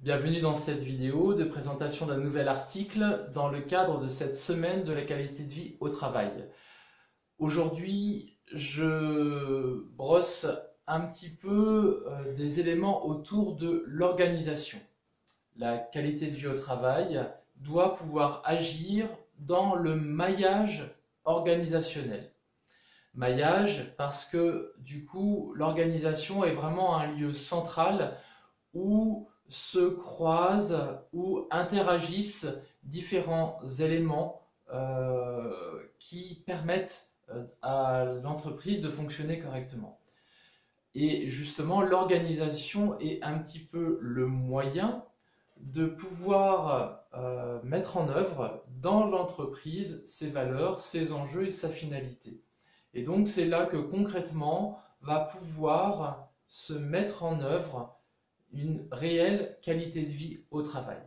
Bienvenue dans cette vidéo de présentation d'un nouvel article dans le cadre de cette semaine de la qualité de vie au travail. Aujourd'hui, je brosse un petit peu des éléments autour de l'organisation. La qualité de vie au travail doit pouvoir agir dans le maillage organisationnel. Maillage parce que du coup, l'organisation est vraiment un lieu central où se croisent ou interagissent différents éléments qui permettent à l'entreprise de fonctionner correctement. Et justement, l'organisation est un petit peu le moyen de pouvoir mettre en œuvre dans l'entreprise ses valeurs, ses enjeux et sa finalité. Et donc c'est là que concrètement va pouvoir se mettre en œuvre une réelle qualité de vie au travail.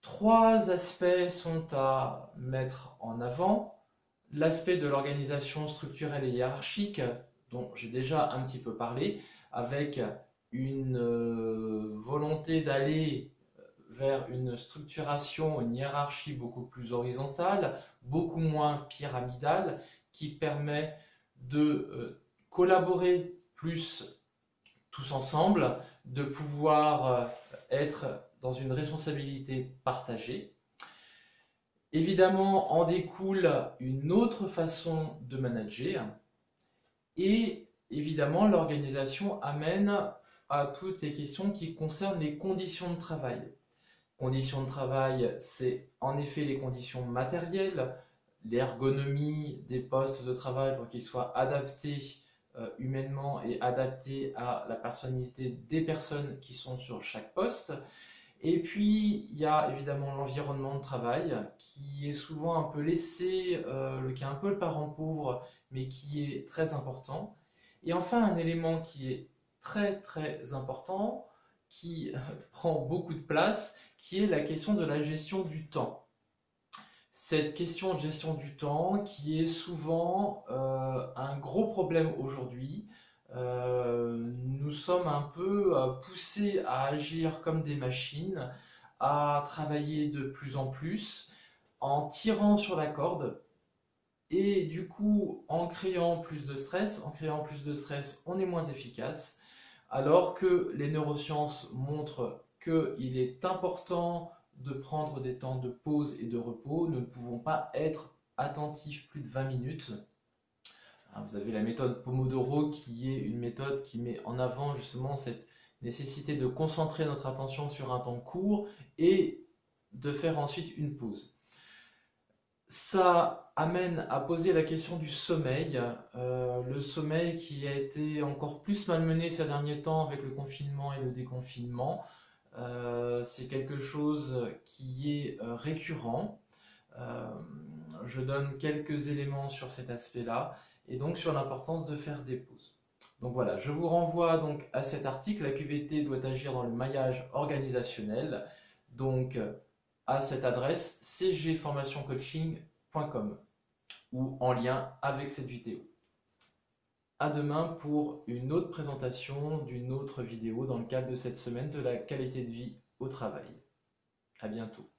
Trois aspects sont à mettre en avant. L'aspect de l'organisation structurelle et hiérarchique, dont j'ai déjà un petit peu parlé, avec une volonté d'aller vers une structuration, une hiérarchie beaucoup plus horizontale, beaucoup moins pyramidale, qui permet de collaborer plus tous ensemble, de pouvoir être dans une responsabilité partagée. Évidemment, en découle une autre façon de manager et évidemment, l'organisation amène à toutes les questions qui concernent les conditions de travail. Conditions de travail, c'est en effet les conditions matérielles, l'ergonomie des postes de travail pour qu'ils soient adaptés humainement et adaptés à la personnalité des personnes qui sont sur chaque poste. Et puis, il y a évidemment l'environnement de travail qui est souvent un peu laissé, qui est un peu le parent pauvre, mais qui est très important. Et enfin, un élément qui est très important, qui prend beaucoup de place, qui est la question de la gestion du temps. Cette question de gestion du temps qui est souvent un gros problème aujourd'hui. Nous sommes un peu poussés à agir comme des machines, à travailler de plus en plus, en tirant sur la corde. Et du coup, en créant plus de stress, on est moins efficace. Alors que les neurosciences montrent qu'il est important de prendre des temps de pause et de repos. Nous ne pouvons pas être attentifs plus de 20 minutes. Vous avez la méthode Pomodoro qui est une méthode qui met en avant justement cette nécessité de concentrer notre attention sur un temps court et de faire ensuite une pause. Ça amène à poser la question du sommeil, le sommeil qui a été encore plus malmené ces derniers temps avec le confinement et le déconfinement. C'est quelque chose qui est récurrent. Je donne quelques éléments sur cet aspect-là et donc sur l'importance de faire des pauses. Donc voilà, je vous renvoie donc à cet article. La QVT doit agir dans le maillage organisationnel. Donc à cette adresse cgformationcoaching.com ou en lien avec cette vidéo. À demain pour une autre présentation d'une autre vidéo dans le cadre de cette semaine de la qualité de vie au travail. À bientôt.